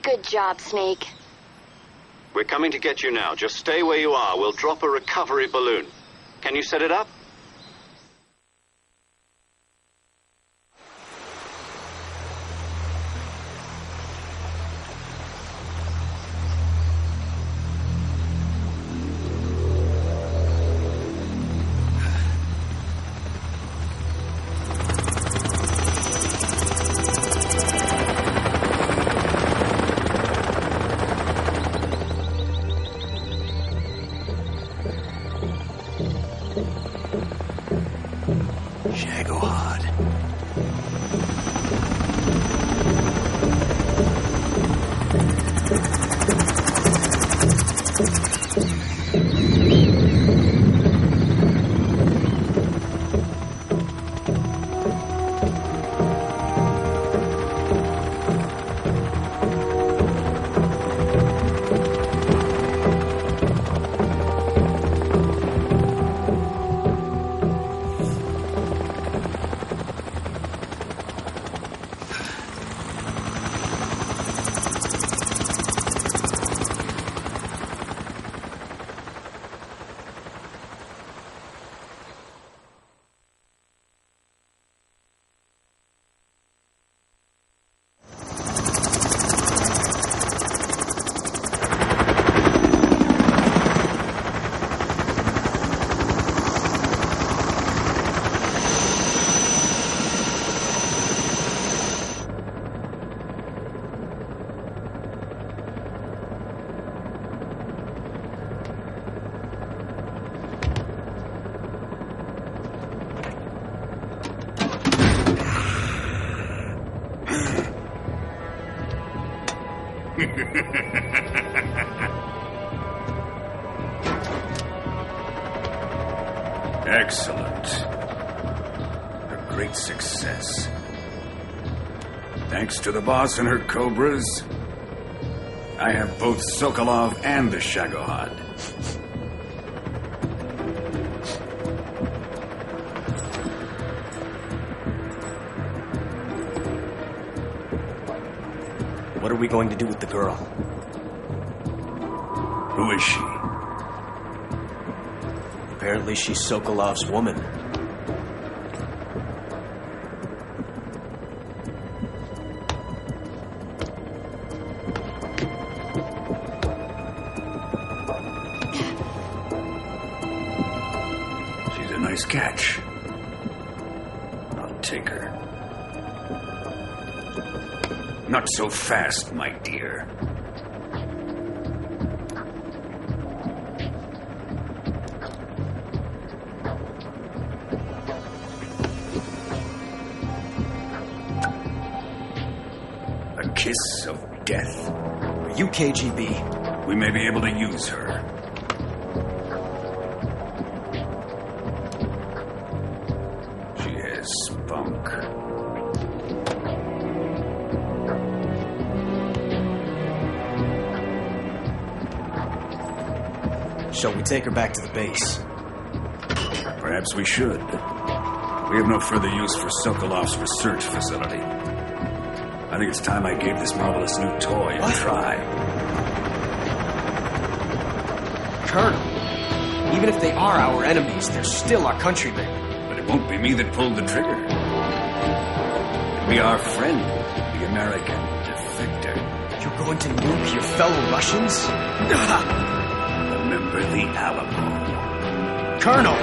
Good job, Snake. We're coming to get you now. Just stay where you are. We'll drop a recovery balloon. Can you set it up? Excellent. A great success. Thanks to the boss and her cobras, I have both Sokolov and the Shagohod. What are we going to do with the girl? Who is she? Apparently she's Sokolov's woman. She's a nice catch. I'll take her. Not so fast, my dear. A kiss of death. Are you KGB? We may be able to use her. She has spunk. Shall we take her back to the base? Perhaps we should. We have no further use for Sokolov's research facility. I think it's time I gave this marvelous new toy a try. Colonel, even if they are our enemies, they're still our countrymen. But it won't be me that pulled the trigger. It'll be our friend, the American defector. You're going to nuke your fellow Russians? Remember the Alamo. Colonel!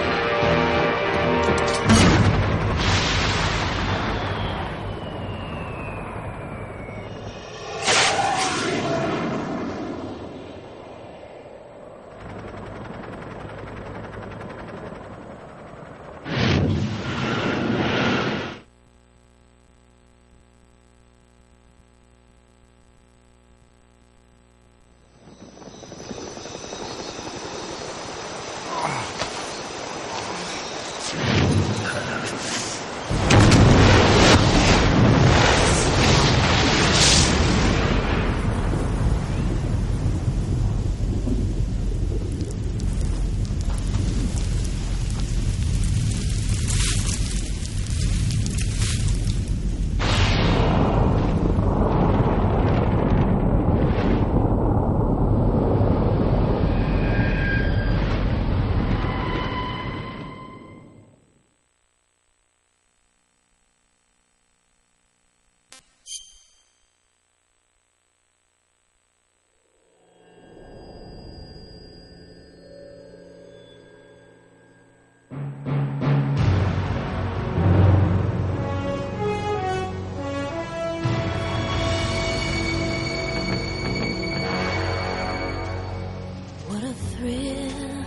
thrill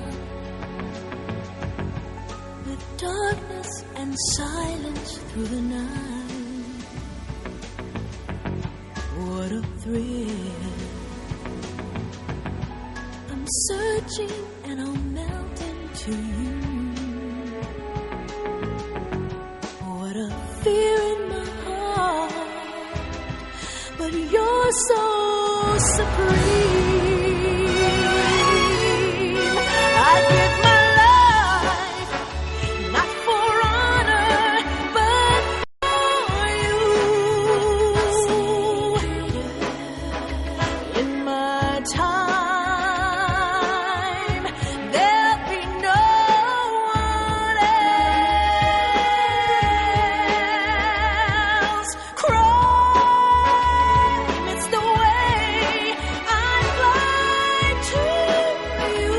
with darkness and silence through the night. What a thrill. I'm searching and I'll melt into you. What a fear in my heart, but you're so supreme. I give my life, not for honor, but for you. In my time, there'll be no one else. Crime, it's the way I fly to you.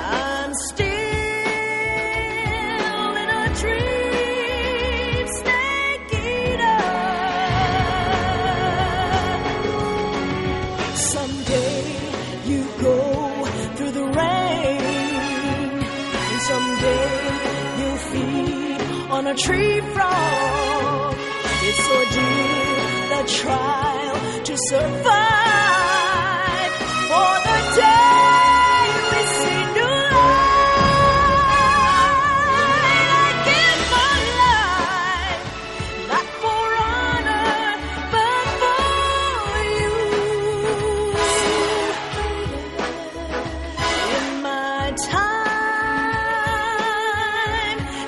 I'm still in a dream, snake eater. Someday you go through the rain, and someday you'll feed on a tree frog. It's ordeal, the trial to survive for the day we see new light. I give my life, not for honor, but for you. In my time,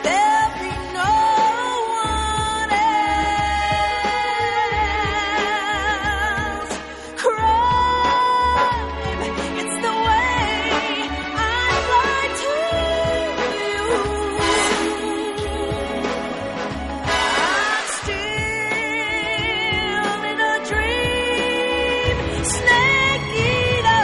there'll be no one else. Crime, it's the way I fly to you. I'm still in a dream, snake eater.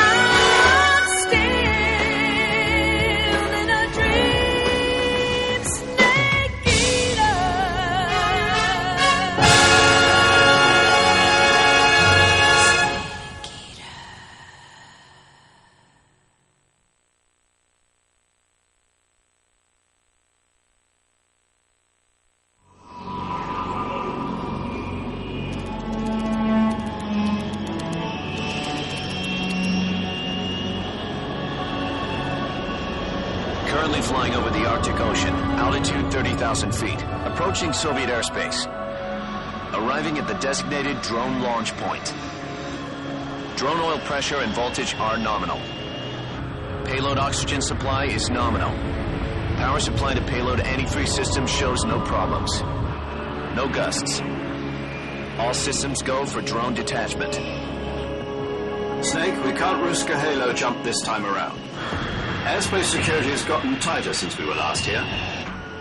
I'm still in a dream, snake eater. Currently flying over the Arctic Ocean, altitude 30,000 feet, approaching Soviet airspace. Arriving at the designated drone launch point. Drone oil pressure and voltage are nominal. Payload oxygen supply is nominal. Power supply to payload antifreeze system shows no problems. No gusts. All systems go for drone detachment. Snake, we can't risk a halo jump this time around. Airspace security has gotten tighter since we were last here.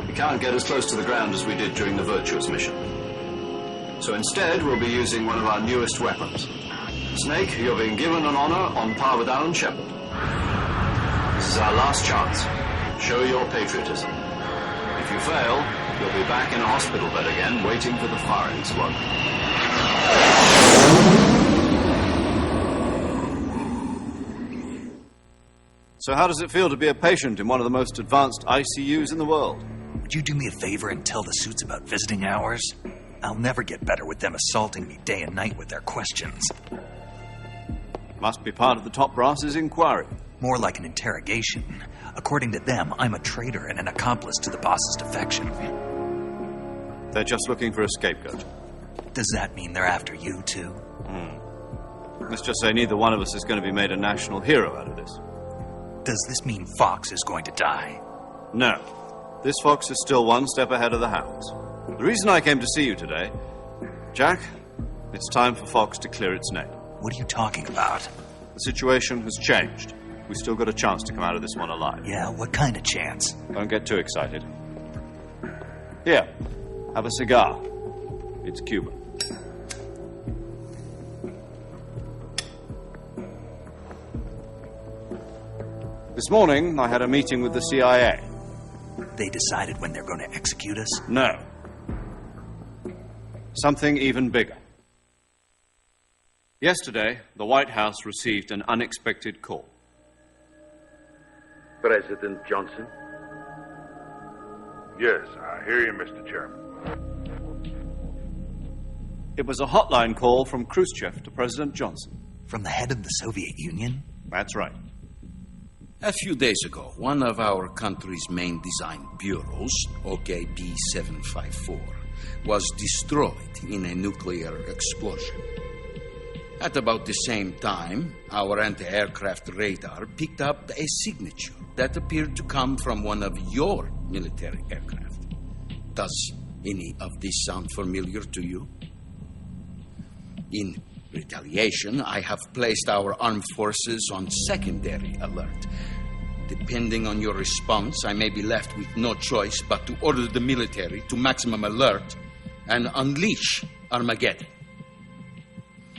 We can't get as close to the ground as we did during the Virtuous mission. So instead, we'll be using one of our newest weapons. Snake, you're being given an honor on par with Alan Shepard. This is our last chance. Show your patriotism. If you fail, you'll be back in a hospital bed again, waiting for the firing squad. So how does it feel to be a patient in one of the most advanced ICUs in the world? Would you do me a favor and tell the suits about visiting hours? I'll never get better with them assaulting me day and night with their questions. Must be part of the top brass's inquiry. More like an interrogation. According to them, I'm a traitor and an accomplice to the boss's defection. They're just looking for a scapegoat. Does that mean they're after you, too? Let's just say neither one of us is going to be made a national hero out of this. Does this mean Fox is going to die? No. This fox is still one step ahead of the hounds. The reason I came to see you today, Jack, it's time for Fox to clear its name. What are you talking about? The situation has changed. We still got a chance to come out of this one alive. Yeah, what kind of chance? Don't get too excited. Here, have a cigar. It's Cuban. This morning, I had a meeting with the CIA. they decided when they're going to execute us? No. Something even bigger. Yesterday, the White House received an unexpected call. President Johnson? Yes, I hear you, Mr. Chairman. It was a hotline call from Khrushchev to President Johnson. From the head of the Soviet Union? That's right. A few days ago, one of our country's main design bureaus, OKB 754, was destroyed in a nuclear explosion. At about the same time, our anti-aircraft radar picked up a signature that appeared to come from one of your military aircraft. Does any of this sound familiar to you? In retaliation, I have placed our armed forces on secondary alert. Depending on your response, I may be left with no choice but to order the military to maximum alert and unleash Armageddon.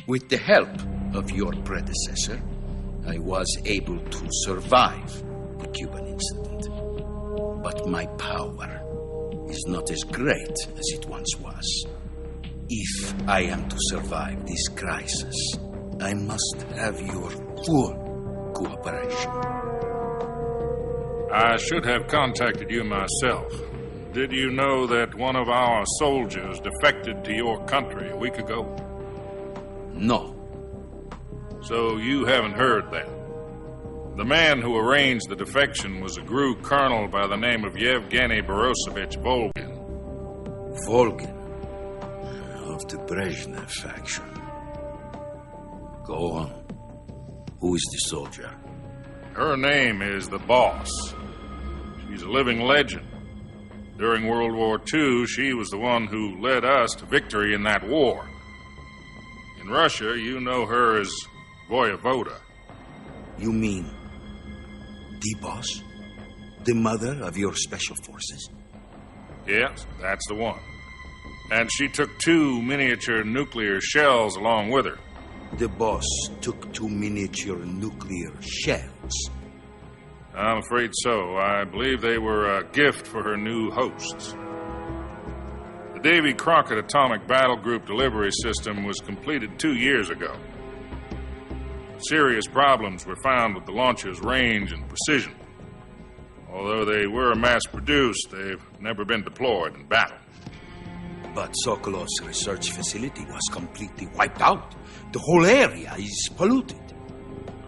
With the help of your predecessor, I was able to survive the Cuban incident. But my power is not as great as it once was. If I am to survive this crisis, I must have your full cooperation. I should have contacted you myself. Did you know that one of our soldiers defected to your country a week ago? No. So you haven't heard that. The man who arranged the defection was a GRU colonel by the name of Yevgeny Borosovich Volgin. Volgin? Of the Brezhnev faction. Go on. Who is the soldier? Her name is the Boss. She's a living legend. During World War II, she was the one who led us to victory in that war. In Russia, you know her as Voyevoda. You mean the Boss? The mother of your special forces? Yes, that's the one. And she took 2 miniature nuclear shells along with her. The Boss took 2 miniature nuclear shells? I'm afraid so. I believe they were a gift for her new hosts. The Davy Crockett Atomic Battle Group delivery system was completed 2 years ago. Serious problems were found with the launcher's range and precision. Although they were mass-produced, they've never been deployed in battle. But Sokolov's research facility was completely wiped out. The whole area is polluted.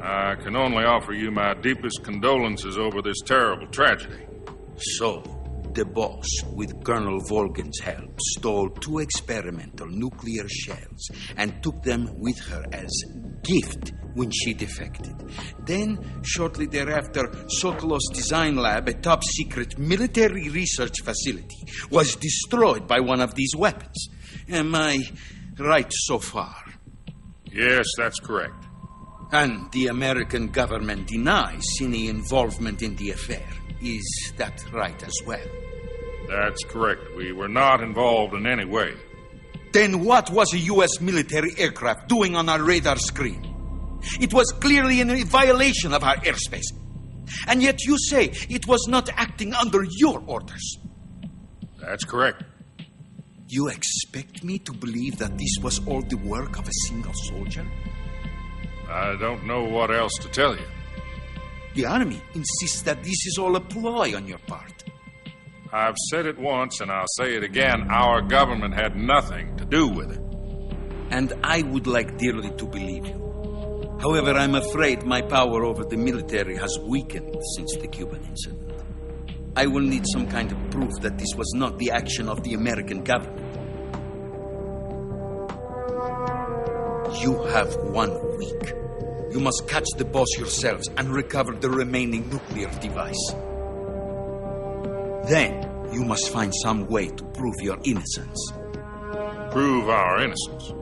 I can only offer you my deepest condolences over this terrible tragedy. So, the Boss, with Colonel Volgin's help, stole 2 experimental nuclear shells and took them with her as gift when she defected. Then, shortly thereafter, Sokolov's design lab, a top-secret military research facility, was destroyed by one of these weapons. Am I right so far? Yes, that's correct. And the American government denies any involvement in the affair. Is that right as well? That's correct. We were not involved in any way. Then what was a U.S. military aircraft doing on our radar screen? It was clearly in violation of our airspace. And yet you say it was not acting under your orders. That's correct. You expect me to believe that this was all the work of a single soldier? I don't know what else to tell you. The Army insists that this is all a ploy on your part. I've said it once, and I'll say it again. Our government had nothing to do with it. And I would like dearly to believe you. However, I'm afraid my power over the military has weakened since the Cuban incident. I will need some kind of proof that this was not the action of the American government. You have 1 week. You must catch the Boss yourselves and recover the remaining nuclear device. Then, you must find some way to prove your innocence. Prove our innocence?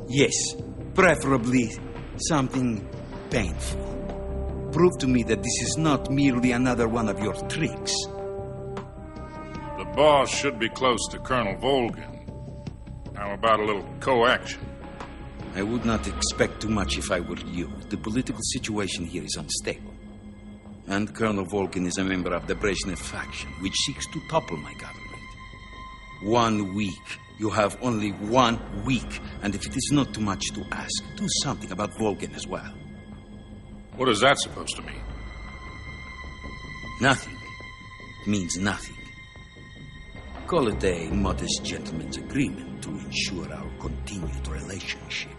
Yes, preferably something painful. Prove to me that this is not merely another one of your tricks. The Boss should be close to Colonel Volgin. How about a little co-action? I would not expect too much if I were you. The political situation here is unstable. And Colonel Volkin is a member of the Brezhnev faction, which seeks to topple my government. 1 week. You have only 1 week. And if it is not too much to ask, do something about Volkin as well. What is that supposed to mean? Nothing. It means nothing. Call it a modest gentleman's agreement to ensure our continued relationship.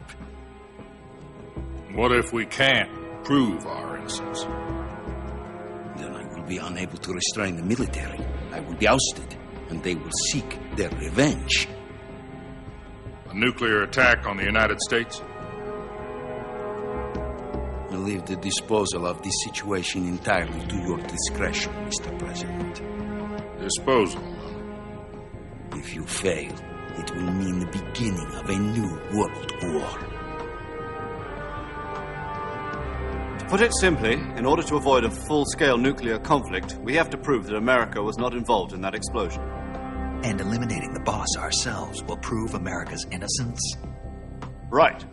What if we can't prove our innocence? Then I will be unable to restrain the military. I will be ousted, and they will seek their revenge. A nuclear attack on the United States? I leave the disposal of this situation entirely to your discretion, Mr. President. Disposal? If you fail, it will mean the beginning of a new world war. To put it simply, in order to avoid a full-scale nuclear conflict, we have to prove that America was not involved in that explosion. And eliminating the boss ourselves will prove America's innocence? Right.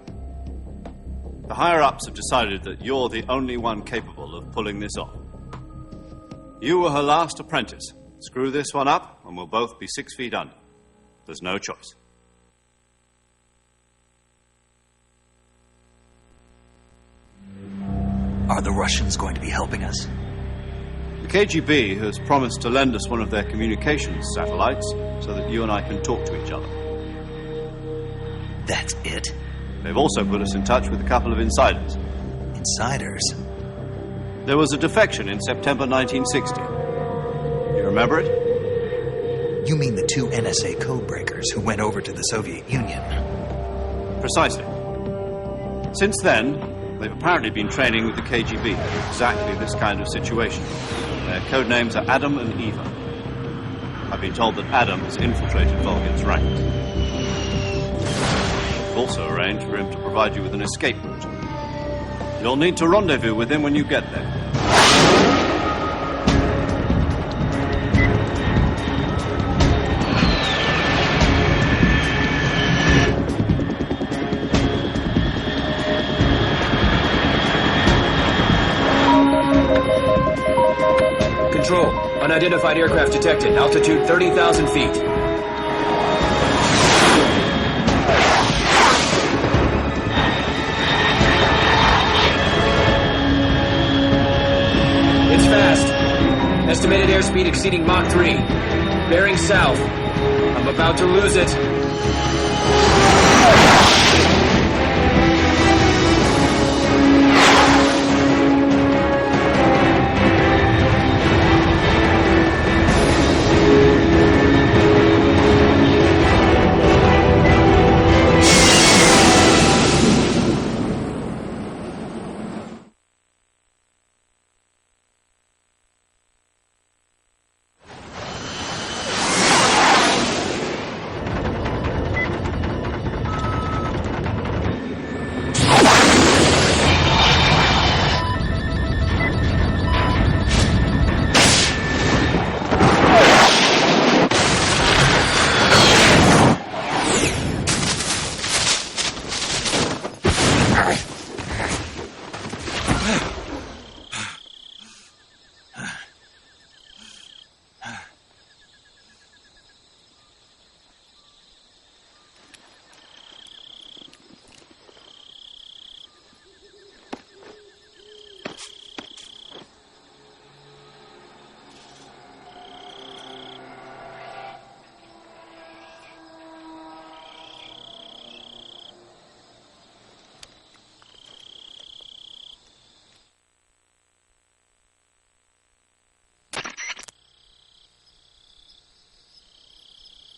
The higher-ups have decided that you're the only one capable of pulling this off. You were her last apprentice. Screw this one up, and we'll both be 6 feet under. There's no choice. Are the Russians going to be helping us? The KGB has promised to lend us one of their communications satellites so that you and I can talk to each other. That's it? They've also put us in touch with a couple of insiders. Insiders? There was a defection in September 1960. You remember it? You mean the 2 NSA codebreakers who went over to the Soviet Union? Precisely. Since then, they've apparently been training with the KGB for exactly this kind of situation. Their code names are Adam and Eva. I've been told that Adam has infiltrated Volgin's ranks. We've also arranged for him to provide you with an escape route. You'll need to rendezvous with him when you get there. Control. Unidentified aircraft detected. Altitude 30,000 feet. It's fast. Estimated airspeed exceeding Mach 3. Bearing south. I'm about to lose it.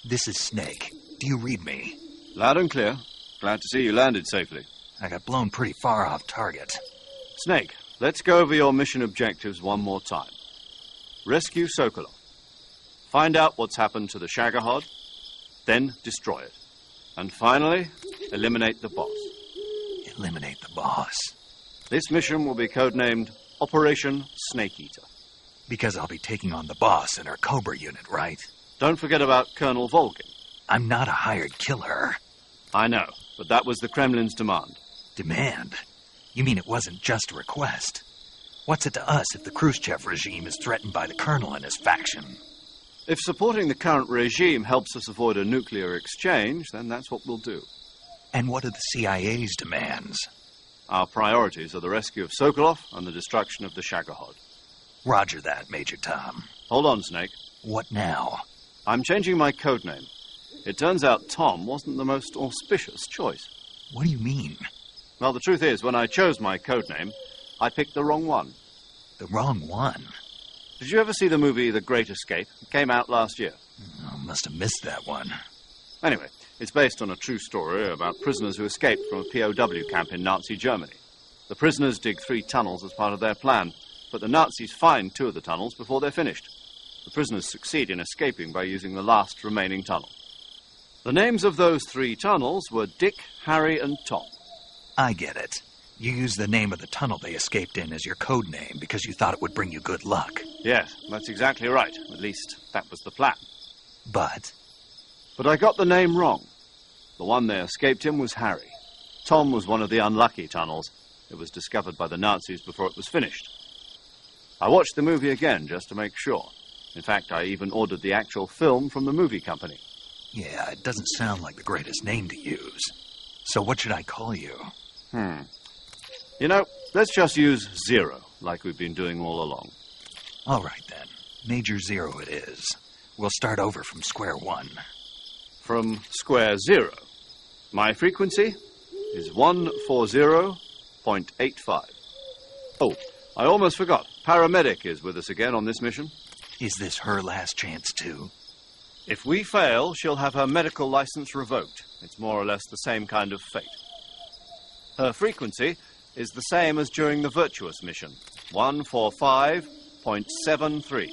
This is Snake. Do you read me? Loud and clear. Glad to see you landed safely. I got blown pretty far off target. Snake, let's go over your mission objectives one more time. Rescue Sokolov. Find out what's happened to the Shagohod, then destroy it. And finally, eliminate the boss. Eliminate the boss? This mission will be codenamed Operation Snake Eater. Because I'll be taking on the boss in our Cobra unit, right? Don't forget about Colonel Volkin. I'm not a hired killer. I know, but that was the Kremlin's demand. Demand? You mean it wasn't just a request? What's it to us if the Khrushchev regime is threatened by the colonel and his faction? If supporting the current regime helps us avoid a nuclear exchange, then that's what we'll do. And what are the CIA's demands? Our priorities are the rescue of Sokolov and the destruction of the Shagohod. Roger that, Major Tom. Hold on, Snake. What now? I'm changing my codename. It turns out Tom wasn't the most auspicious choice. What do you mean? Well, the truth is, when I chose my codename, I picked the wrong one. The wrong one? Did you ever see the movie The Great Escape? It came out last year. I must have missed that one. Anyway, it's based on a true story about prisoners who escaped from a POW camp in Nazi Germany. The prisoners dig 3 tunnels as part of their plan, but the Nazis find 2 of the tunnels before they're finished. The prisoners succeed in escaping by using the last remaining tunnel. The names of those 3 tunnels were Dick, Harry, and Tom. I get it. You used the name of the tunnel they escaped in as your code name because you thought it would bring you good luck. Yes, that's exactly right. At least, that was the plan. But I got the name wrong. The one they escaped in was Harry. Tom was one of the unlucky tunnels. It was discovered by the Nazis before it was finished. I watched the movie again just to make sure. In fact, I even ordered the actual film from the movie company. yeah, it doesn't sound like the greatest name to use. So what should I call you? You know, let's just use Zero, like we've been doing all along. All right, then. Major Zero it is. We'll start over from square one. From square 0. My frequency is 140.85. Oh, I almost forgot. Paramedic is with us again on this mission. Is this her last chance, too? If we fail, she'll have her medical license revoked. It's more or less the same kind of fate. Her frequency is the same as during the Virtuous mission, 145.73.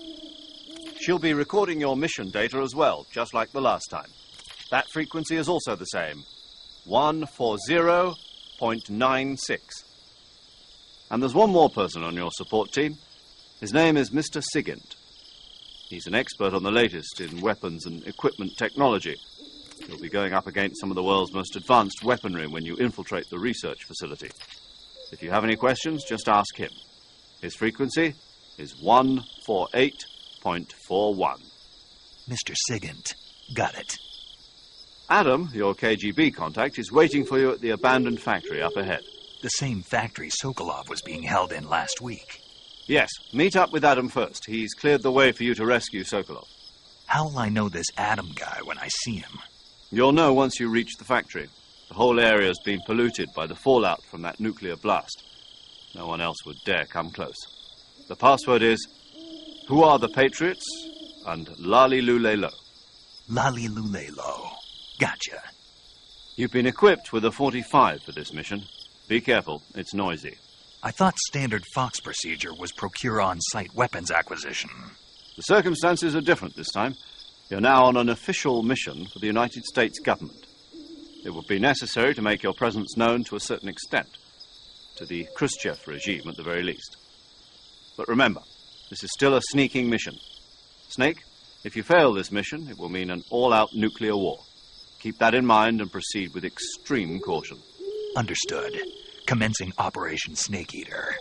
She'll be recording your mission data as well, just like the last time. That frequency is also the same, 140.96. And there's one more person on your support team. His name is Mr. Sigint. He's an expert on the latest in weapons and equipment technology. You'll be going up against some of the world's most advanced weaponry when you infiltrate the research facility. If you have any questions, just ask him. His frequency is 148.41. Mr. Sigint. Got it. Adam, your KGB contact, is waiting for you at the abandoned factory up ahead. The same factory Sokolov was being held in last week. Yes, meet up with Adam first. He's cleared the way for you to rescue Sokolov. How will I know this Adam guy when I see him? You'll know once you reach the factory. The whole area's been polluted by the fallout from that nuclear blast. No one else would dare come close. The password is, "Who are the Patriots?" and "Lali Lulelo." Lali Lulelo. Gotcha. You've been equipped with a 45 for this mission. Be careful, it's noisy. I thought standard Fox procedure was procure on-site weapons acquisition. The circumstances are different this time. You're now on an official mission for the United States government. It will be necessary to make your presence known to a certain extent, to the Khrushchev regime at the very least. But remember, this is still a sneaking mission. Snake, if you fail this mission, it will mean an all-out nuclear war. Keep that in mind and proceed with extreme caution. Understood. Commencing Operation Snake Eater.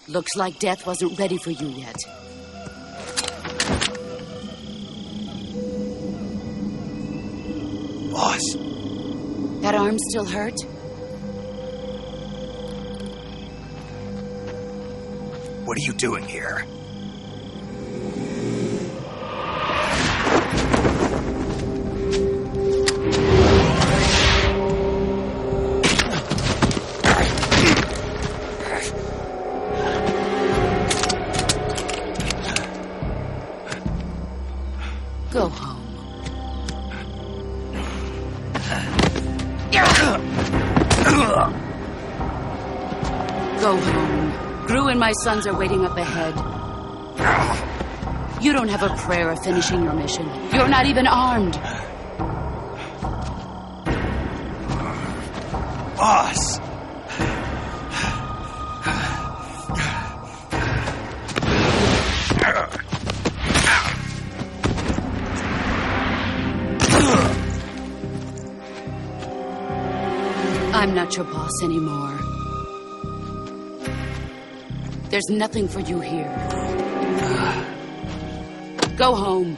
Looks like death wasn't ready for you yet. Boss. That arm still hurt? What are you doing here? Go home. Go home. Gru and my sons are waiting up ahead. You don't have a prayer of finishing your mission. You're not even armed. Boss! I'm not your boss anymore. There's nothing for you here. Go home.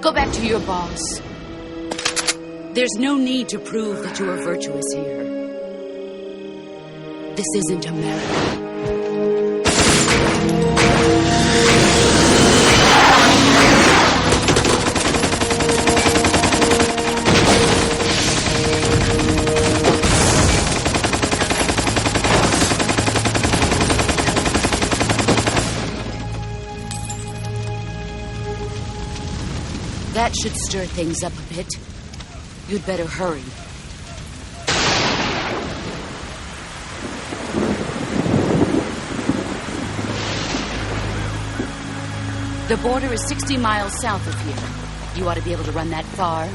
Go back to your boss. There's no need to prove that you are virtuous here. This isn't America. That should stir things up a bit. You'd better hurry. The border is 60 miles south of here. You ought to be able to run that far.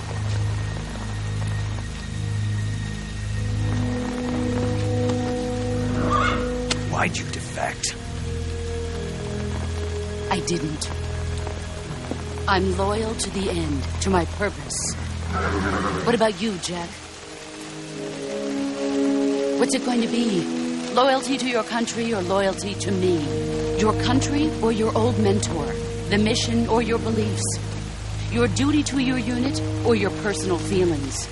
Why'd you defect? I didn't. I'm loyal to the end, to my purpose. What about you, Jack? What's it going to be? Loyalty to your country or loyalty to me? Your country or your old mentor? The mission or your beliefs? Your duty to your unit or your personal feelings?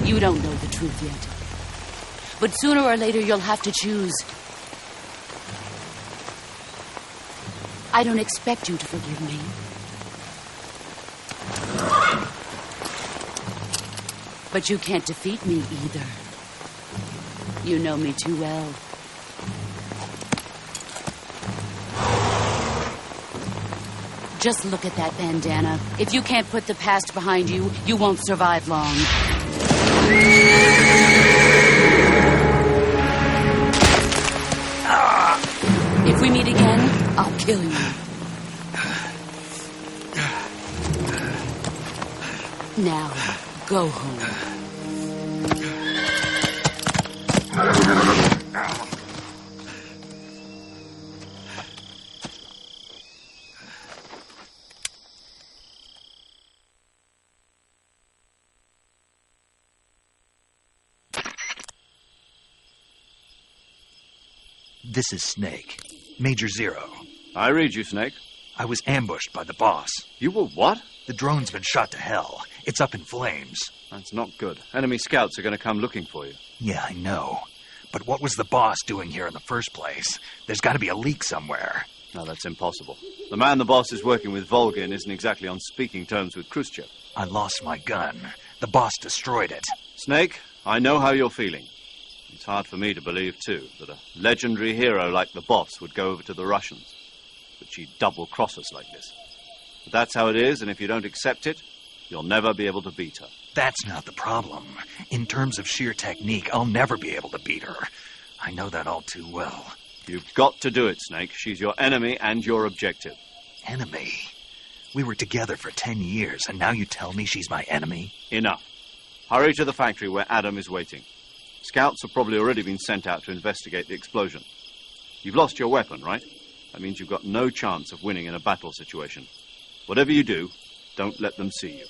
You don't know the truth yet. But sooner or later, you'll have to choose. I don't expect you to forgive me. But you can't defeat me either. You know me too well. Just look at that bandana. If you can't put the past behind you, you won't survive long. If we meet again, I'll kill you. Now, go home. This is Snake. Major Zero. I read you, Snake. I was ambushed by the boss. You were what? The drone's been shot to hell. It's up in flames. That's not good. Enemy scouts are going to come looking for you. Yeah, I know. But what was the boss doing here in the first place? There's got to be a leak somewhere. No, that's impossible. The man the boss is working with, Volgin, isn't exactly on speaking terms with Khrushchev. I lost my gun. The boss destroyed it. Snake, I know how you're feeling. It's hard for me to believe, too, that a legendary hero like the boss would go over to the Russians. But she'd double-cross us like this. But that's how it is, and if you don't accept it, you'll never be able to beat her. That's not the problem. In terms of sheer technique, I'll never be able to beat her. I know that all too well. You've got to do it, Snake. She's your enemy and your objective. Enemy? We were together for 10 years, and now you tell me she's my enemy? Enough. Hurry to the factory where Adam is waiting. Scouts have probably already been sent out to investigate the explosion. You've lost your weapon, right? That means you've got no chance of winning in a battle situation. Whatever you do, don't let them see you.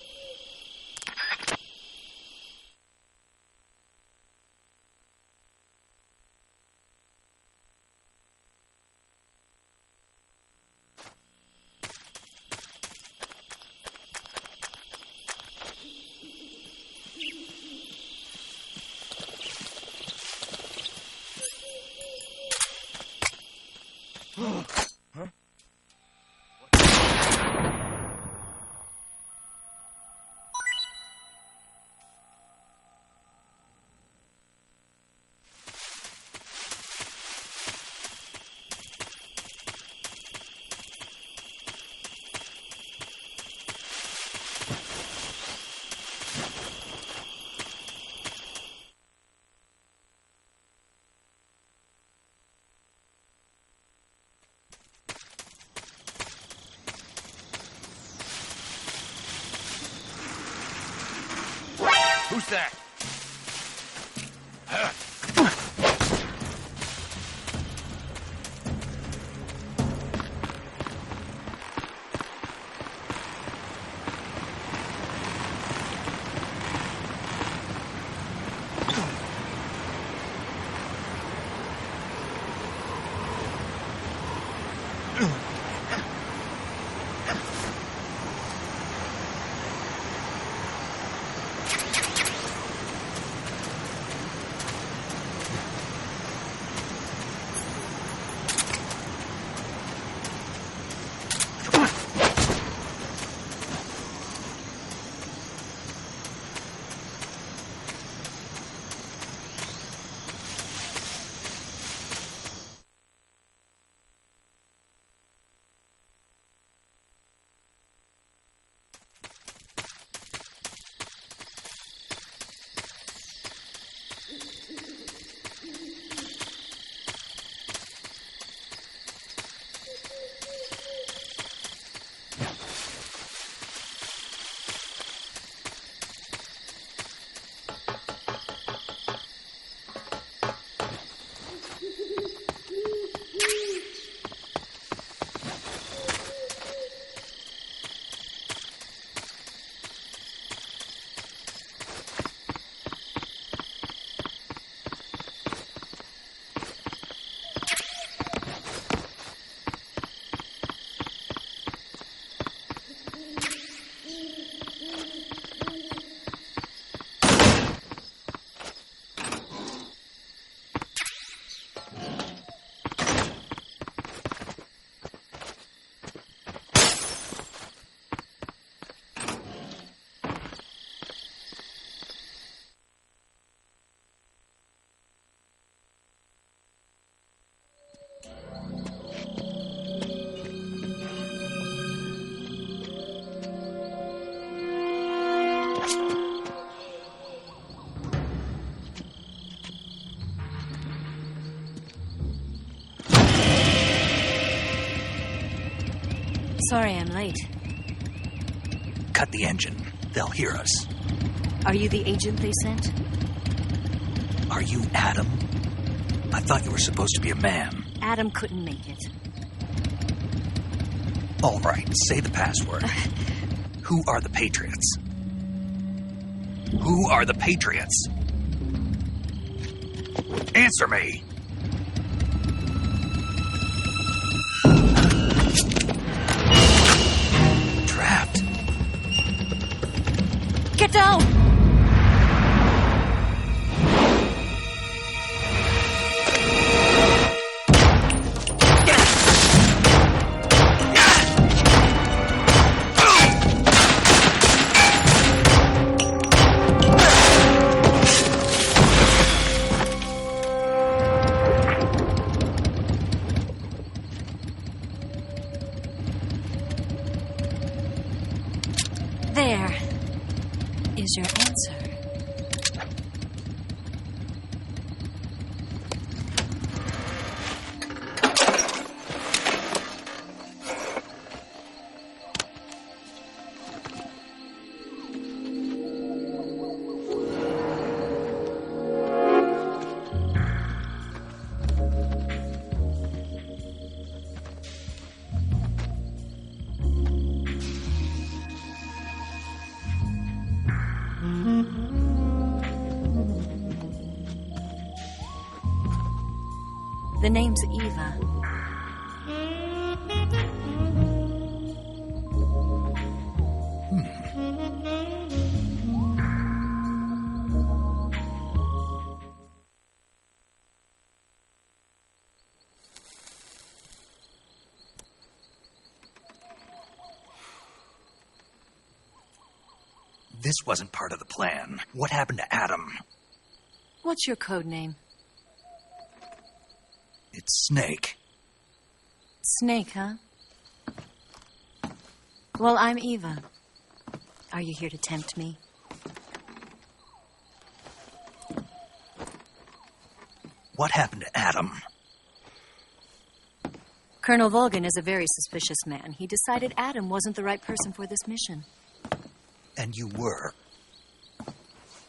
Who's that? Sorry I'm late. Cut the engine. They'll hear us. Are you the agent they sent? Are you Adam? I thought you were supposed to be a man. Adam couldn't make it. All right, say the password. Who are the Patriots? Who are the Patriots? Answer me! Trapped. Get down! There is your answer. The name's Eva. This wasn't part of the plan. What happened to Adam? What's your code name? It's Snake. Snake, huh? Well, I'm Eva. Are you here to tempt me? What happened to Adam? Colonel Volgan is a very suspicious man. He decided Adam wasn't the right person for this mission. And you were?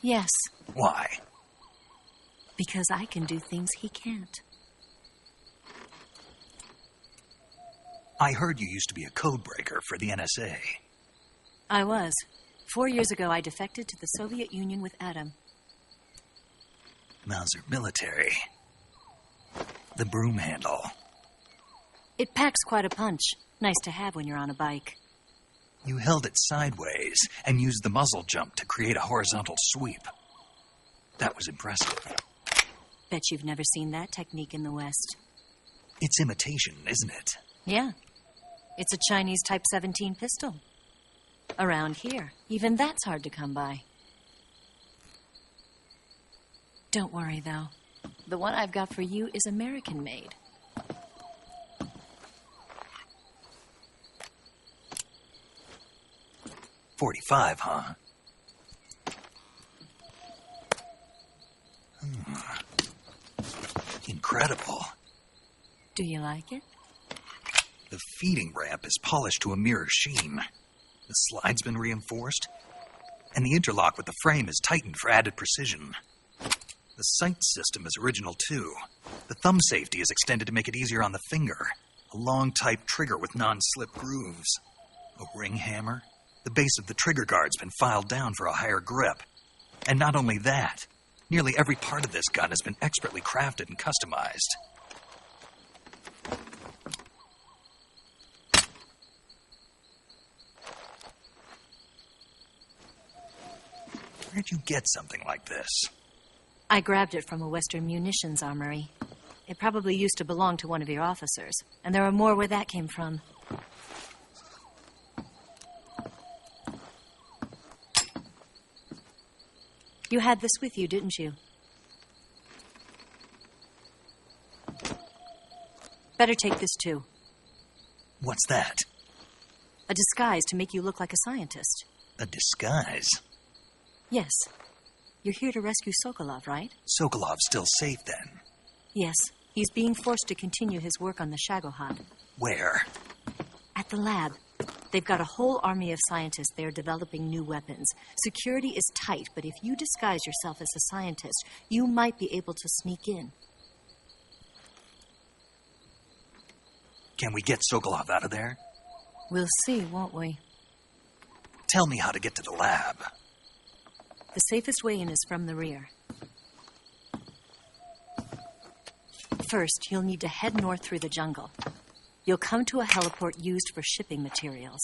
Yes, Why? because I can do things he can't. I heard you used to be a codebreaker for the NSA. I was. 4 years ago, I defected to the Soviet Union with Adam. Mauser military. The broom handle. It packs quite a punch. Nice to have when you're on a bike. You held it sideways and used the muzzle jump to create a horizontal sweep. That was impressive. Bet you've never seen that technique in the West. It's imitation, isn't it? Yeah. It's a Chinese Type 17 pistol. Around here, even that's hard to come by. Don't worry, though. The one I've got for you is American-made. .45, huh? Incredible. Do you like it? The feeding ramp is polished to a mirror sheen. The slide's been reinforced, and the interlock with the frame is tightened for added precision. The sight system is original, too. The thumb safety is extended to make it easier on the finger. A long-type trigger with non-slip grooves. A ring hammer. The base of the trigger guard's been filed down for a higher grip. And not only that, nearly every part of this gun has been expertly crafted and customized. Where'd you get something like this? I grabbed it from a Western munitions armory. It probably used to belong to one of your officers, and there are more where that came from. You had this with you, didn't you? Better take this, too. What's that? A disguise to make you look like a scientist. A disguise? Yes. You're here to rescue Sokolov, right? Sokolov's still safe, then? Yes. He's being forced to continue his work on the Shagohod. Where? At the lab. They've got a whole army of scientists there developing new weapons. Security is tight, but if you disguise yourself as a scientist, you might be able to sneak in. Can we get Sokolov out of there? We'll see, won't we? Tell me how to get to the lab. The safest way in is from the rear. First, you'll need to head north through the jungle. You'll come to a heliport used for shipping materials.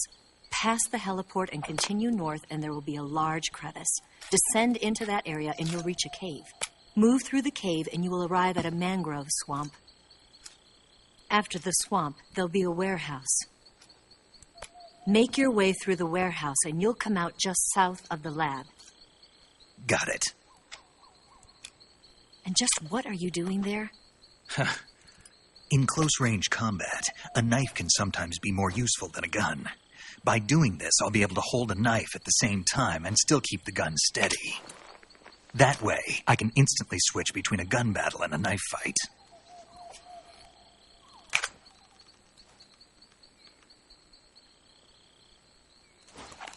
Pass the heliport and continue north, and there will be a large crevice. Descend into that area, and you'll reach a cave. Move through the cave, and you will arrive at a mangrove swamp. After the swamp, there'll be a warehouse. Make your way through the warehouse, and you'll come out just south of the lab. Got it. And just what are you doing there? In close-range combat, a knife can sometimes be more useful than a gun. By doing this, I'll be able to hold a knife at the same time and still keep the gun steady. That way, I can instantly switch between a gun battle and a knife fight.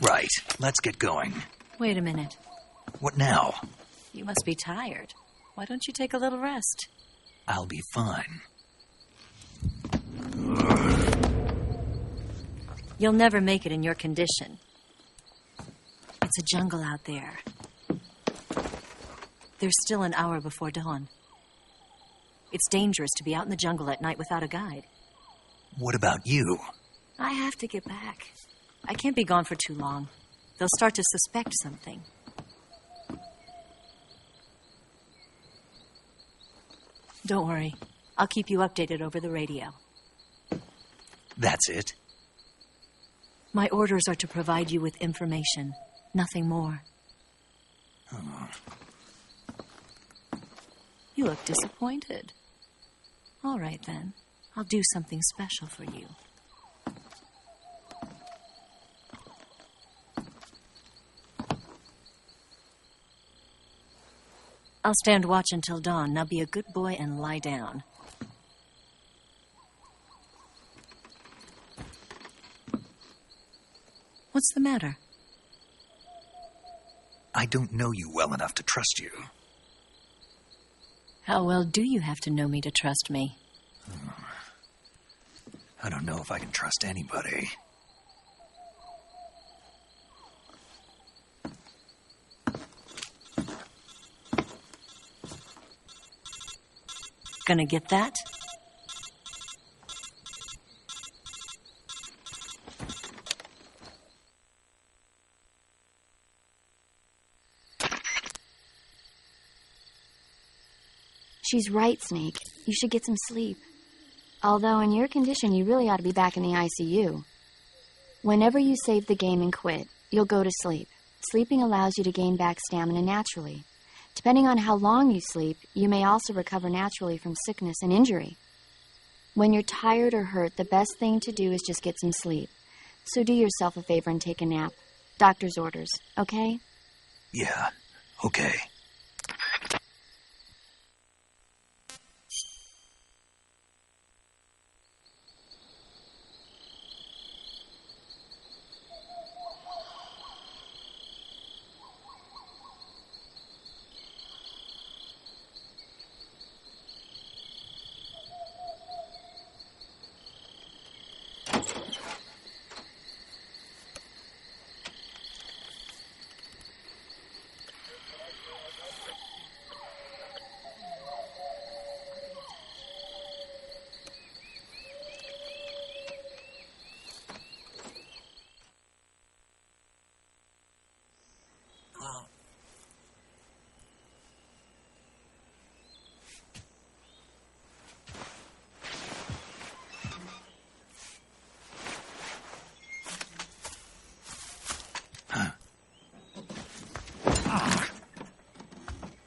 Right, let's get going. Wait a minute. What now? You must be tired. Why don't you take a little rest? I'll be fine. You'll never make it in your condition. It's a jungle out there. There's still an hour before dawn. It's dangerous to be out in the jungle at night without a guide. What about you? I have to get back. I can't be gone for too long. They'll start to suspect something. Don't worry. I'll keep you updated over the radio. That's it? My orders are to provide you with information. Nothing more. Oh. You look disappointed. All right, then. I'll do something special for you. I'll stand watch until dawn. Now be a good boy and lie down. What's the matter? I don't know you well enough to trust you. How well do you have to know me to trust me? I don't know if I can trust anybody. Gonna get that? She's right, Snake. You should get some sleep. Although in your condition, you really ought to be back in the ICU. Whenever you save the game and quit, you'll go to sleep. Sleeping allows you to gain back stamina naturally. Depending on how long you sleep, you may also recover naturally from sickness and injury. When you're tired or hurt, the best thing to do is just get some sleep. So do yourself a favor and take a nap. Doctor's orders, okay? Yeah, okay.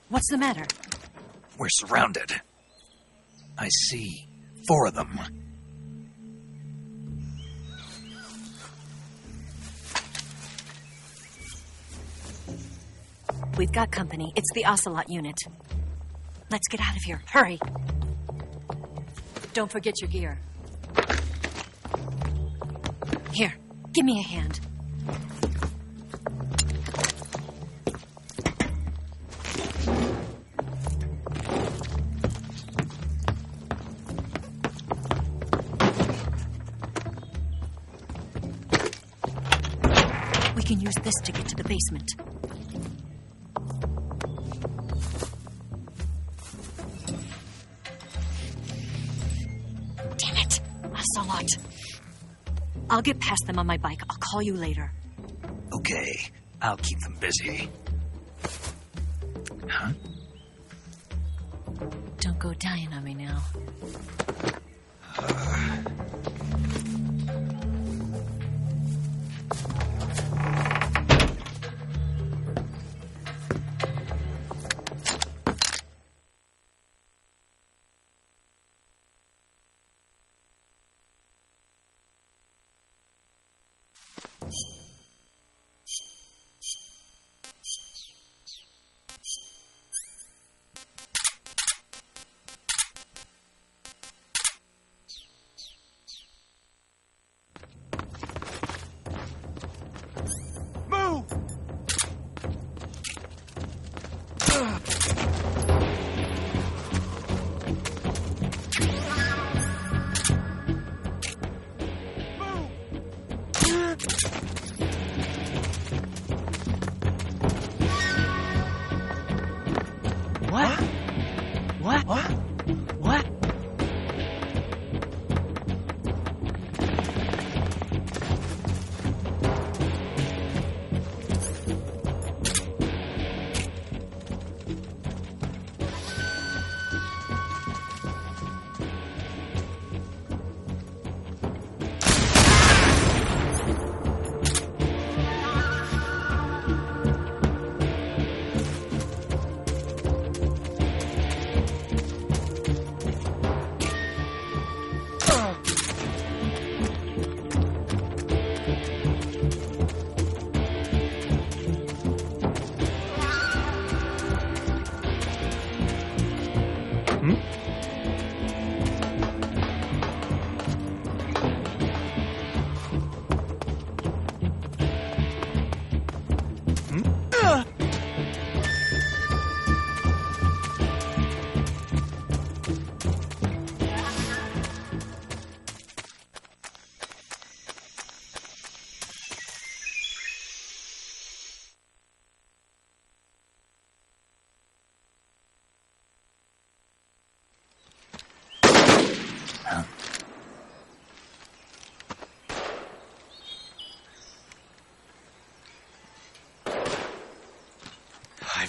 What's the matter? We're surrounded. I see 4 of them. We've got company. It's the Ocelot unit. Let's get out of here. Hurry. Don't forget your gear. Here, give me a hand. We can use this to get to the basement. Damn it! Ocelot. I'll get past them on my bike. I'll call you later. Okay, I'll keep them busy. Huh? Don't go dying on me now. What?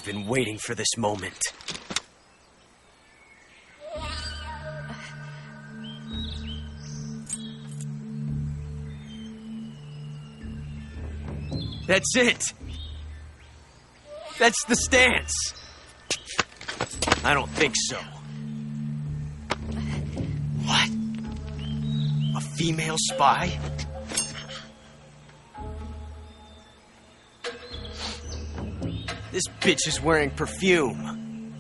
I've been waiting for this moment. That's it! That's the stance! I don't think so. What? A female spy? This bitch is wearing perfume.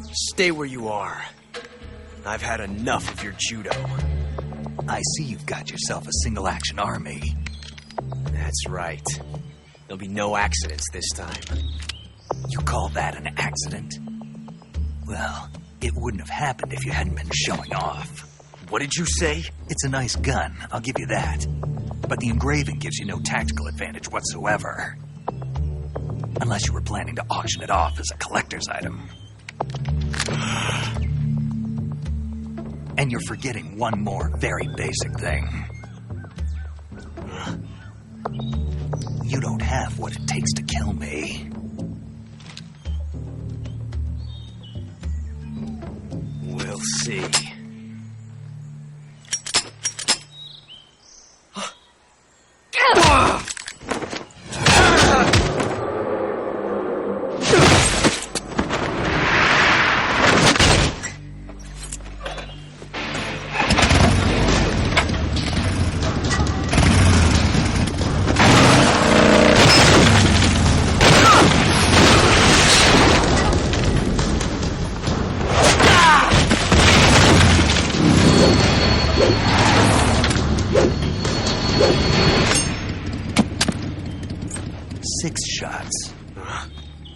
Stay where you are. I've had enough of your judo. I see you've got yourself a single-action army. That's right. There'll be no accidents this time. You call that an accident? Well, it wouldn't have happened if you hadn't been showing off. What did you say? It's a nice gun, I'll give you that. But the engraving gives you no tactical advantage whatsoever. Unless you were planning to auction it off as a collector's item. And you're forgetting one more very basic thing. You don't have what it takes to kill me. We'll see.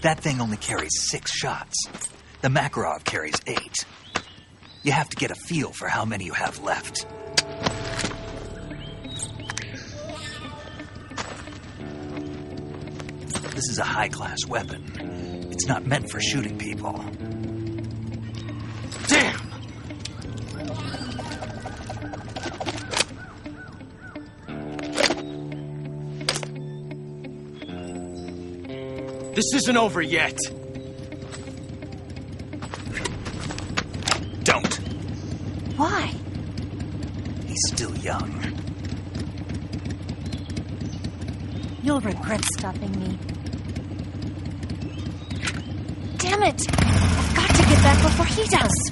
That thing only carries 6 shots. The Makarov carries 8. You have to get a feel for how many you have left. This is a high-class weapon. It's not meant for shooting people. Damn! This isn't over yet. Don't. Why? He's still young. You'll regret stopping me. Damn it! I've got to get back before he does.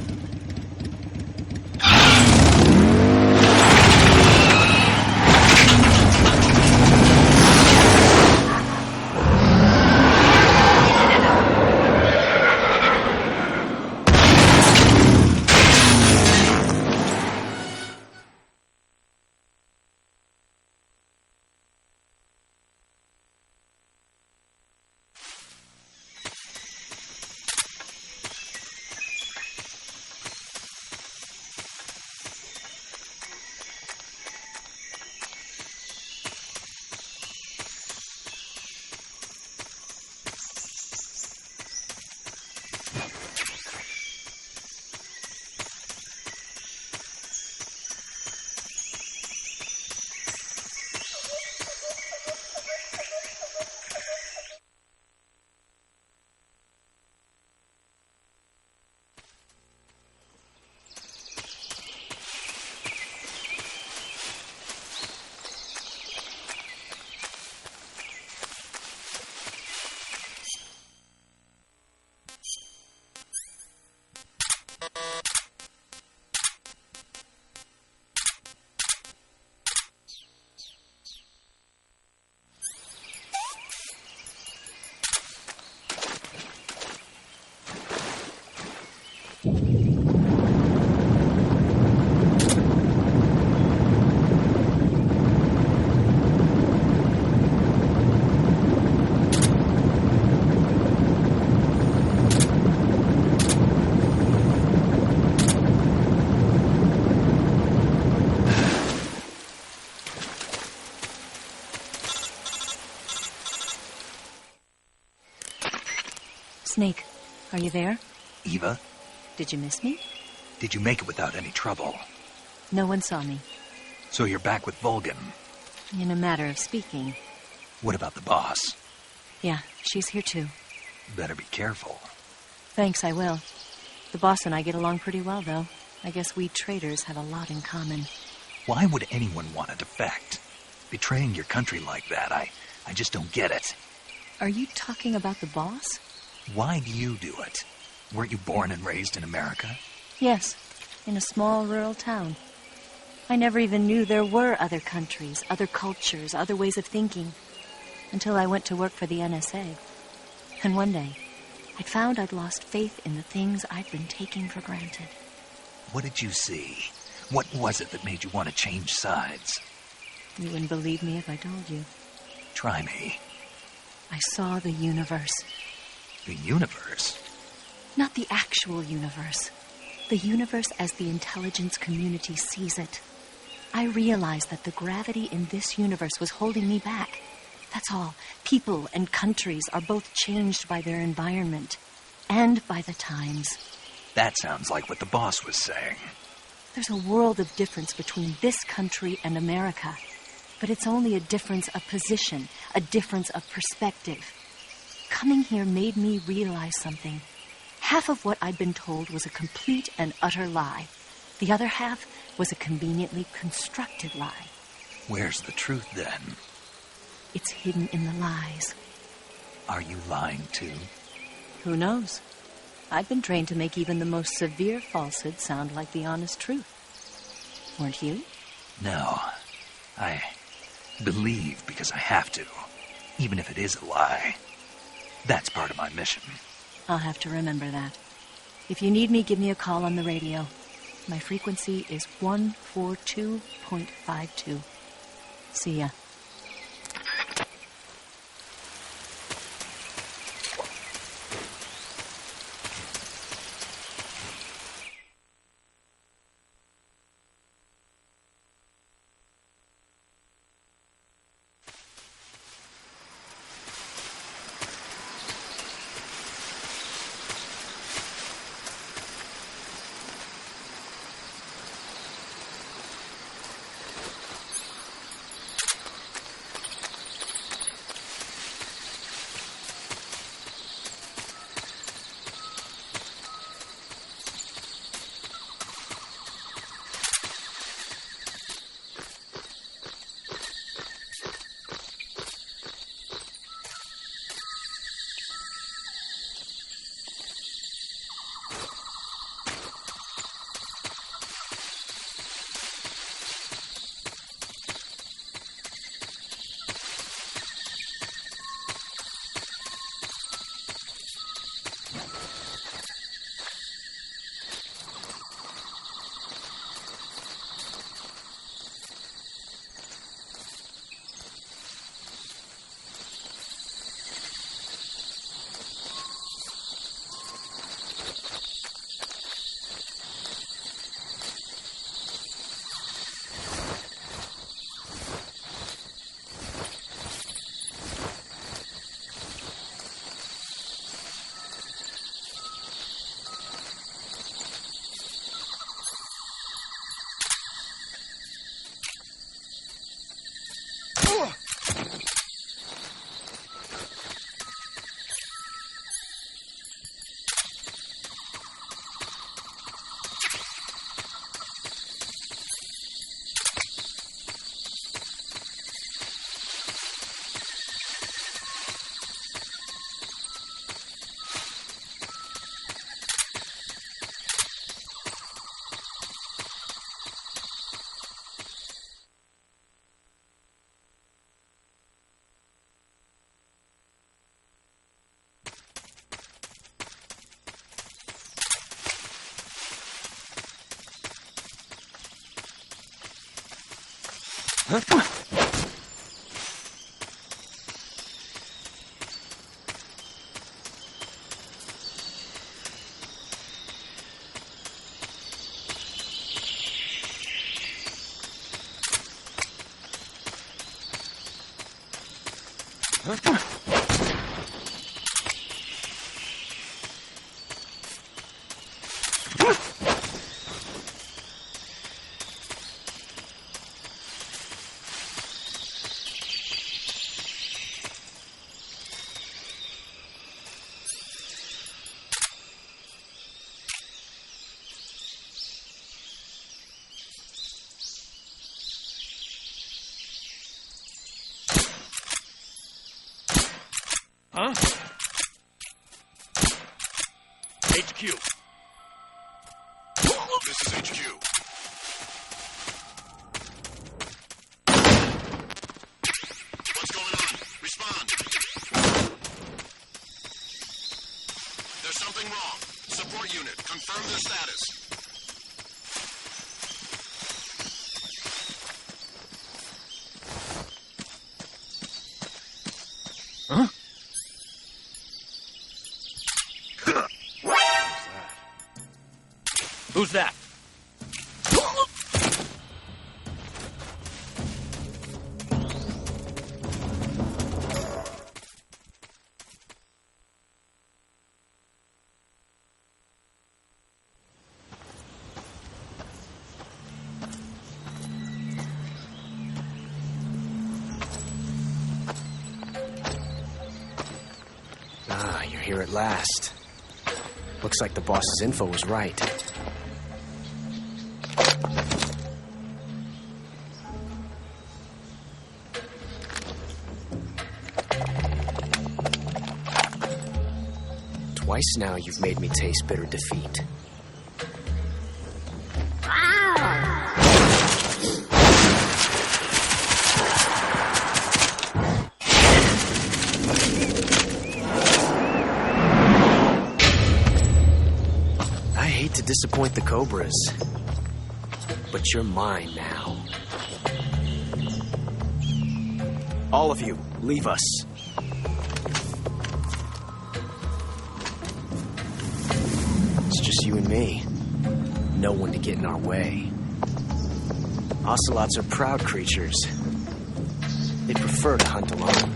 Snake, are you there? Eva? Did you miss me? Did you make it without any trouble? No one saw me. So you're back with Volgan? In a matter of speaking. What about the boss? Yeah, she's here too. Better be careful. Thanks, I will. The boss and I get along pretty well, though. I guess we traders have a lot in common. Why would anyone want to defect? Betraying your country like that, I just don't get it. Are you talking about the boss? Why do you do it? Weren't you born and raised in America? Yes, in a small rural town. I never even knew there were other countries, other cultures, other ways of thinking, until I went to work for the NSA. And one day, I'd found I'd lost faith in the things I'd been taking for granted. What did you see? What was it that made you want to change sides? You wouldn't believe me if I told you. Try me. I saw the universe. The universe? Not the actual universe. The universe as the intelligence community sees it. I realized that the gravity in this universe was holding me back. That's all. People and countries are both changed by their environment and by the times. That sounds like what the boss was saying. There's a world of difference between this country and America. But it's only a difference of position, a difference of perspective. Coming here made me realize something. Half of what I'd been told was a complete and utter lie. The other half was a conveniently constructed lie. Where's the truth, then? It's hidden in the lies. Are you lying, too? Who knows? I've been trained to make even the most severe falsehood sound like the honest truth. Weren't you? No. I believe because I have to, even if it is a lie. That's part of my mission. I'll have to remember that. If you need me, give me a call on the radio. My frequency is 142.52. See ya. Huh? HQ. This is HQ. What's going on? Respond. There's something wrong. Support unit, confirm their status. Huh? Who's that? Ah, you're here at last. Looks like the boss's info was right. Twice now you've made me taste bitter defeat. I hate to disappoint the Cobras, but you're mine now. All of you, leave us. It's just you and me. No one to get in our way. Ocelots are proud creatures. They prefer to hunt alone.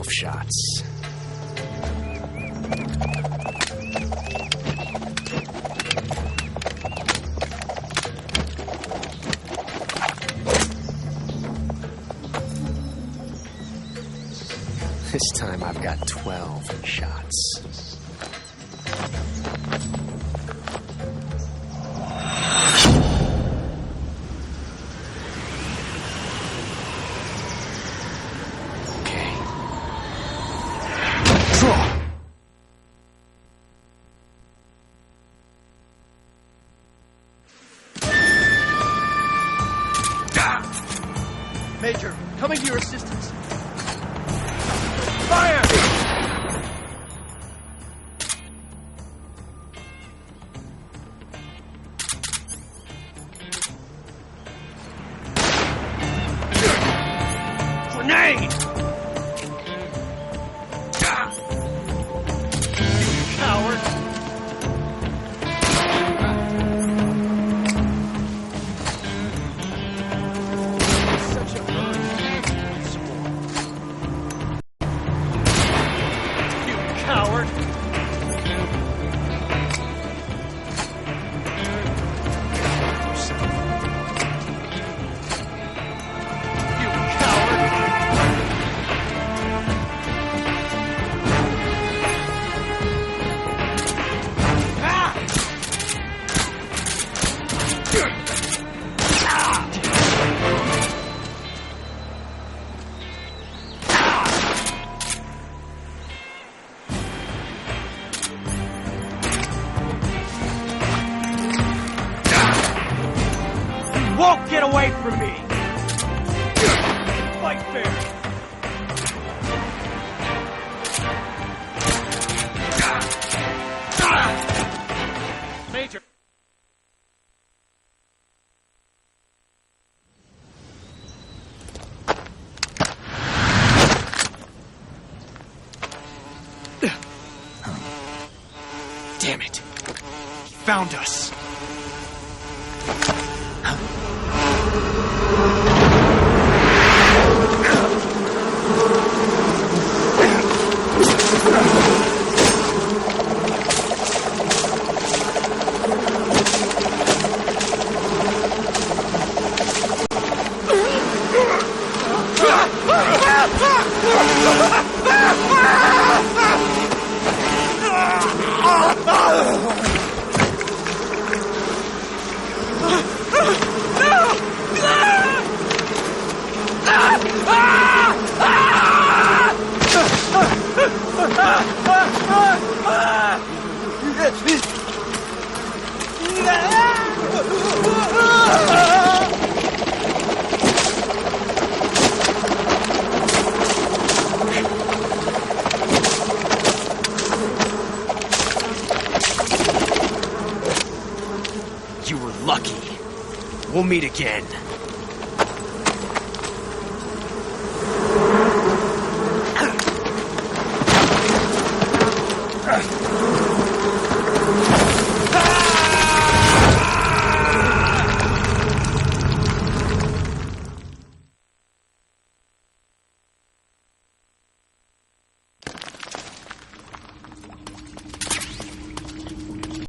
Shots. This time I've got 12 shots. Major, coming to your assistance. Fire! Grenade! Coward! Won't get away from me! Fight fair! Major! Damn it! He found us! We'll meet again.